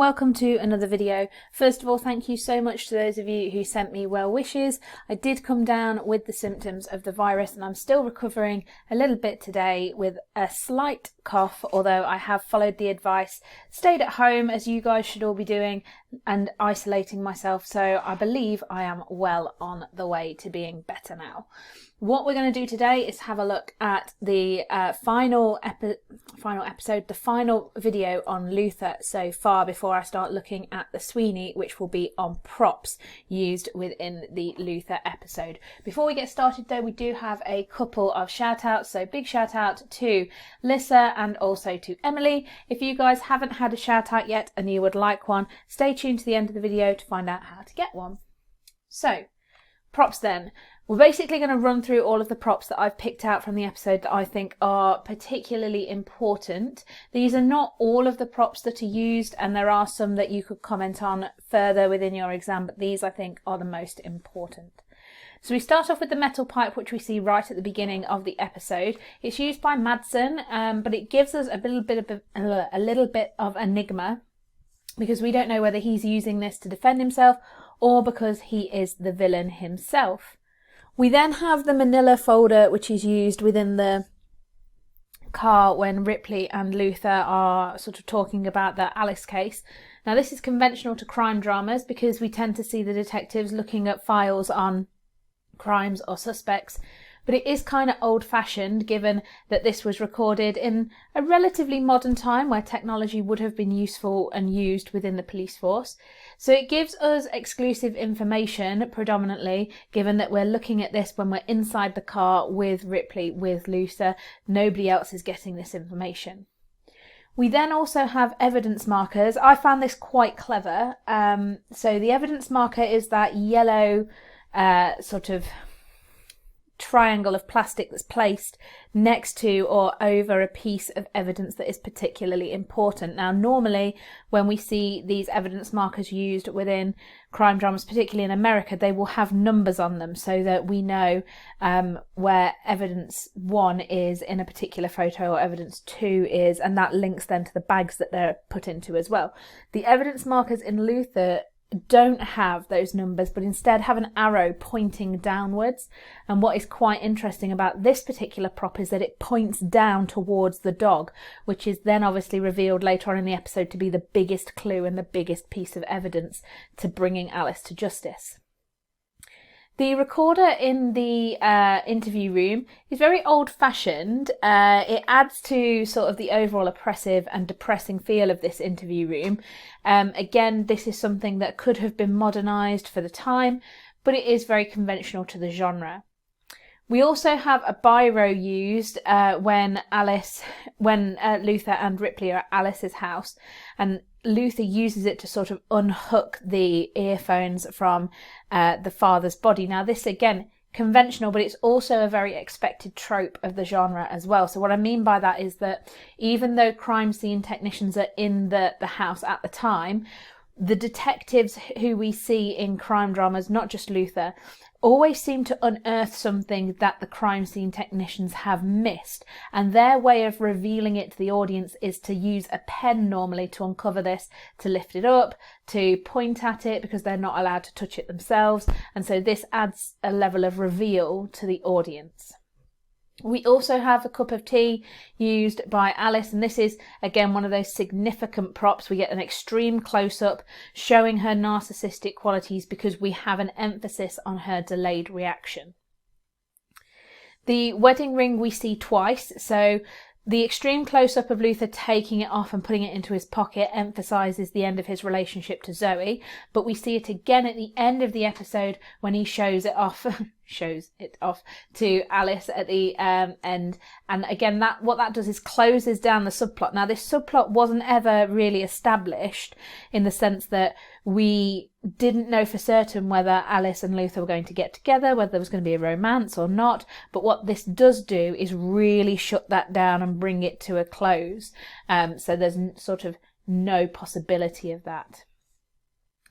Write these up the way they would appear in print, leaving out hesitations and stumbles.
welcome to another video. First of all, thank you so much to those of you who sent me well wishes. I did come down with the symptoms of the virus and I'm still recovering a little bit today with a slight cough, although I have followed the advice, stayed at home as you guys should all be doing, and isolating myself, so I believe I am well on the way to being better now. What we're going to do today is have a look at the final episode, the final video on Luther so far before I start looking at the Sweeney, which will be on props used within the Luther episode. Before we get started though, we do have a couple of shout outs, so big shout out to Lissa and also to Emily. If you guys haven't had a shout out yet and you would like one, stay tuned to the end of the video to find out how to get one. So, props then. We're basically going to run through all of the props that I've picked out from the episode that I think are particularly important. These are not all of the props that are used, and there are some that you could comment on further within your exam, but these I think are the most important. So we start off with the metal pipe, which we see right at the beginning of the episode. It's used by Madsen, but it gives us a little bit of enigma, because we don't know whether he's using this to defend himself or because he is the villain himself. We then have the manila folder, which is used within the car when Ripley and Luther are sort of talking about the Alice case. Now this is conventional to crime dramas because we tend to see the detectives looking at files on crimes or suspects, but it is kind of old-fashioned given that this was recorded in a relatively modern time where technology would have been useful and used within the police force. So it gives us exclusive information predominantly, given that we're looking at this when we're inside the car with Ripley, with Luther. Nobody else is getting this information. We then also have evidence markers. I found this quite clever. So the evidence marker is that yellow sort of triangle of plastic that's placed next to or over a piece of evidence that is particularly important. Now normally when we see these evidence markers used within crime dramas, particularly in America, they will have numbers on them so that we know where evidence 1 is in a particular photo or evidence 2 is, and that links then to the bags that they're put into as well. The evidence markers in Luther don't have those numbers, but instead have an arrow pointing downwards. And what is quite interesting about this particular prop is that it points down towards the dog, which is then obviously revealed later on in the episode to be the biggest clue and the biggest piece of evidence to bringing Alice to justice. The recorder in the interview room is very old-fashioned. It adds to sort of the overall oppressive and depressing feel of this interview room. Again, this is something that could have been modernised for the time, but it is very conventional to the genre. We also have a biro used when Luther and Ripley are at Alice's house, and Luther uses it to sort of unhook the earphones from the father's body. Now this, again, conventional, but it's also a very expected trope of the genre as well. So what I mean by that is that even though crime scene technicians are in the house at the time, the detectives who we see in crime dramas, not just Luther, always seem to unearth something that the crime scene technicians have missed, and their way of revealing it to the audience is to use a pen normally to uncover this, to lift it up, to point at it, because they're not allowed to touch it themselves, and so this adds a level of reveal to the audience. We also have a cup of tea used by Alice, and this is again one of those significant props. We get an extreme close-up showing her narcissistic qualities because we have an emphasis on her delayed reaction. The wedding ring we see twice, so the extreme close-up of Luther taking it off and putting it into his pocket emphasises the end of his relationship to Zoe, but we see it again at the end of the episode when he shows it off to Alice at the end, and again what that does is closes down the subplot. Now this subplot wasn't ever really established in the sense that we didn't know for certain whether Alice and Luther were going to get together, whether there was going to be a romance or not, but what this does do is really shut that down and bring it to a close, so there's sort of no possibility of that.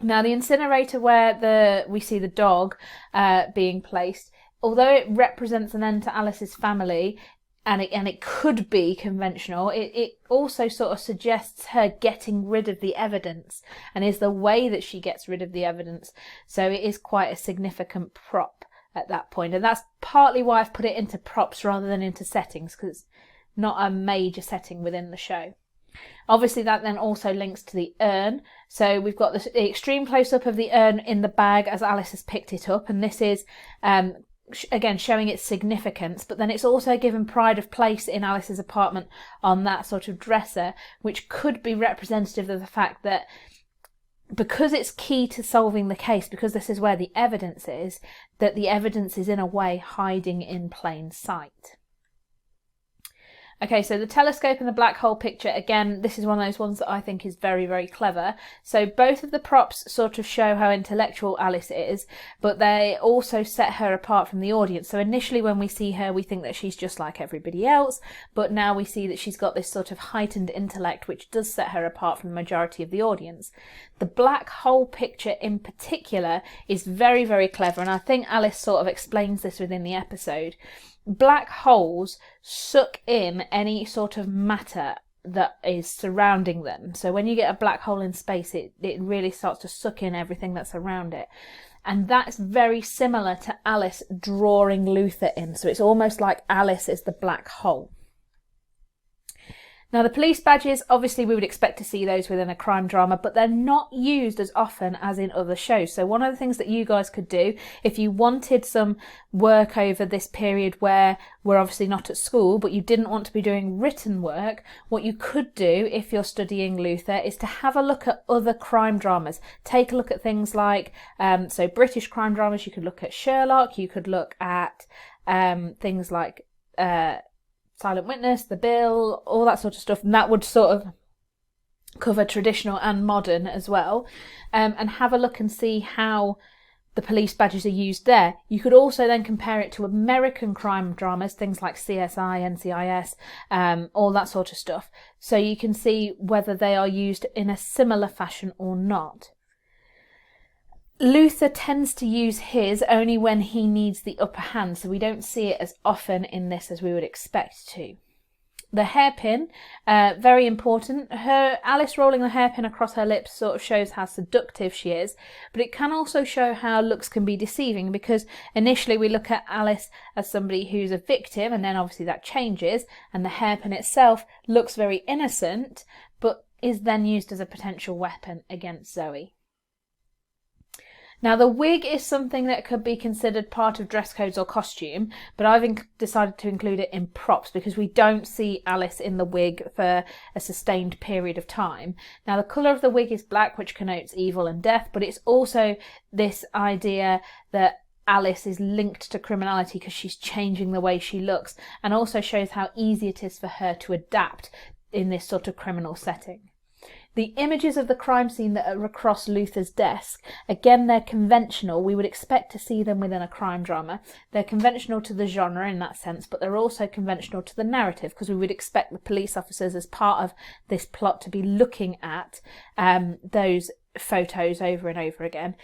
Now the incinerator where we see the dog being placed, although it represents an end to Alice's family, and it could be conventional. It also sort of suggests her getting rid of the evidence, and is the way that she gets rid of the evidence. So it is quite a significant prop at that point, and that's partly why I've put it into props rather than into settings, because it's not a major setting within the show. Obviously that then also links to the urn. So we've got the extreme close-up of the urn in the bag as Alice has picked it up, and this is again showing its significance, but then it's also given pride of place in Alice's apartment on that sort of dresser, which could be representative of the fact that because it's key to solving the case, because this is where the evidence is, that the evidence is in a way hiding in plain sight. Okay, so the telescope and the black hole picture, again, this is one of those ones that I think is very, very clever. So both of the props sort of show how intellectual Alice is, but they also set her apart from the audience. So initially when we see her, we think that she's just like everybody else, but now we see that she's got this sort of heightened intellect, which does set her apart from the majority of the audience. The black hole picture in particular is very, very clever, and I think Alice sort of explains this within the episode. Black holes suck in any sort of matter that is surrounding them. So when you get a black hole in space, it really starts to suck in everything that's around it. And that's very similar to Alice drawing Luther in. So it's almost like Alice is the black hole. Now the police badges, obviously we would expect to see those within a crime drama, but they're not used as often as in other shows. So one of the things that you guys could do, if you wanted some work over this period where we're obviously not at school, but you didn't want to be doing written work, what you could do if you're studying Luther is to have a look at other crime dramas. Take a look at things like, so British crime dramas, you could look at Sherlock, you could look at things like Silent Witness, The Bill, all that sort of stuff, and that would sort of cover traditional and modern as well, and have a look and see how the police badges are used there. You could also then compare it to American crime dramas, things like CSI, NCIS, all that sort of stuff, so you can see whether they are used in a similar fashion or not. Luther tends to use his only when he needs the upper hand, so we don't see it as often in this as we would expect to. The hairpin, very important. Alice rolling the hairpin across her lips sort of shows how seductive she is, but it can also show how looks can be deceiving, because initially we look at Alice as somebody who's a victim, and then obviously that changes, and the hairpin itself looks very innocent, but is then used as a potential weapon against Zoe. Now the wig is something that could be considered part of dress codes or costume, but I've decided to include it in props because we don't see Alice in the wig for a sustained period of time. Now the colour of the wig is black, which connotes evil and death, but it's also this idea that Alice is linked to criminality because she's changing the way she looks, and also shows how easy it is for her to adapt in this sort of criminal setting. The images of the crime scene that are across Luther's desk, again, they're conventional. We would expect to see them within a crime drama. They're conventional to the genre in that sense, but they're also conventional to the narrative, because we would expect the police officers as part of this plot to be looking at those photos over and over again.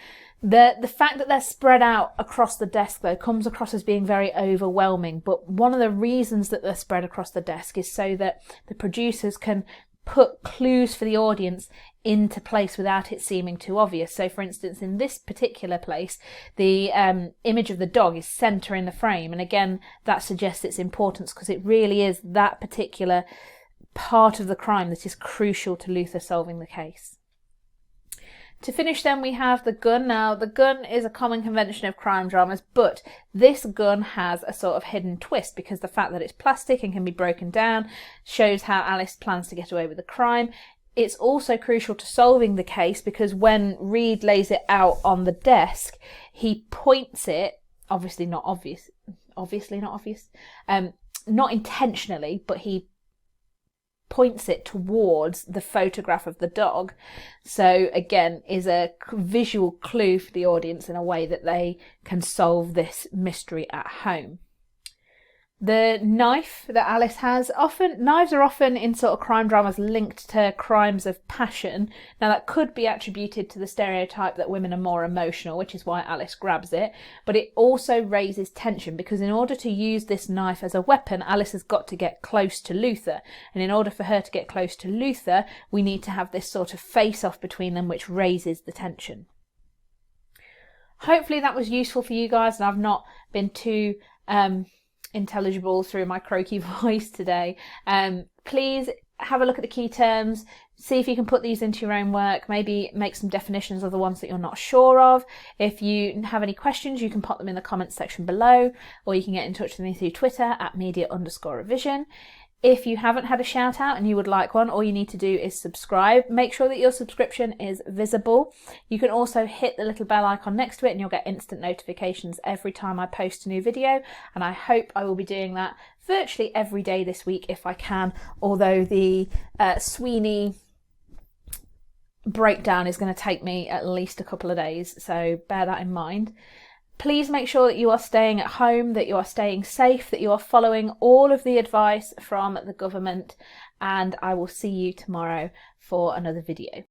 The fact that they're spread out across the desk, though, comes across as being very overwhelming, but one of the reasons that they're spread across the desk is so that the producers can put clues for the audience into place without it seeming too obvious. So for instance, in this particular place, the image of the dog is centre in the frame, and again that suggests its importance because it really is that particular part of the crime that is crucial to Luther solving the case. To finish then, we have the gun. Now the gun is a common convention of crime dramas, but this gun has a sort of hidden twist, because the fact that it's plastic and can be broken down shows how Alice plans to get away with the crime. It's also crucial to solving the case, because when Reed lays it out on the desk, he points it, obviously not intentionally, but he points it towards the photograph of the dog. So again, is a visual clue for the audience in a way that they can solve this mystery at home. The knife that Alice has, knives are often in sort of crime dramas linked to crimes of passion. Now that could be attributed to the stereotype that women are more emotional, which is why Alice grabs it, but it also raises tension because in order to use this knife as a weapon, Alice has got to get close to Luther, and in order for her to get close to Luther, we need to have this sort of face-off between them, which raises the tension. Hopefully that was useful for you guys, and I've not been too intelligible through my croaky voice today. Please have a look at the key terms, see if you can put these into your own work, maybe make some definitions of the ones that you're not sure of. If you have any questions, you can pop them in the comments section below, or you can get in touch with me through Twitter at media_revision. If you haven't had a shout out and you would like one, all you need to do is subscribe. Make sure that your subscription is visible. You can also hit the little bell icon next to it and you'll get instant notifications every time I post a new video. And I hope I will be doing that virtually every day this week if I can, although the Sweeney breakdown is going to take me at least a couple of days, so bear that in mind. Please make sure that you are staying at home, that you are staying safe, that you are following all of the advice from the government, and I will see you tomorrow for another video.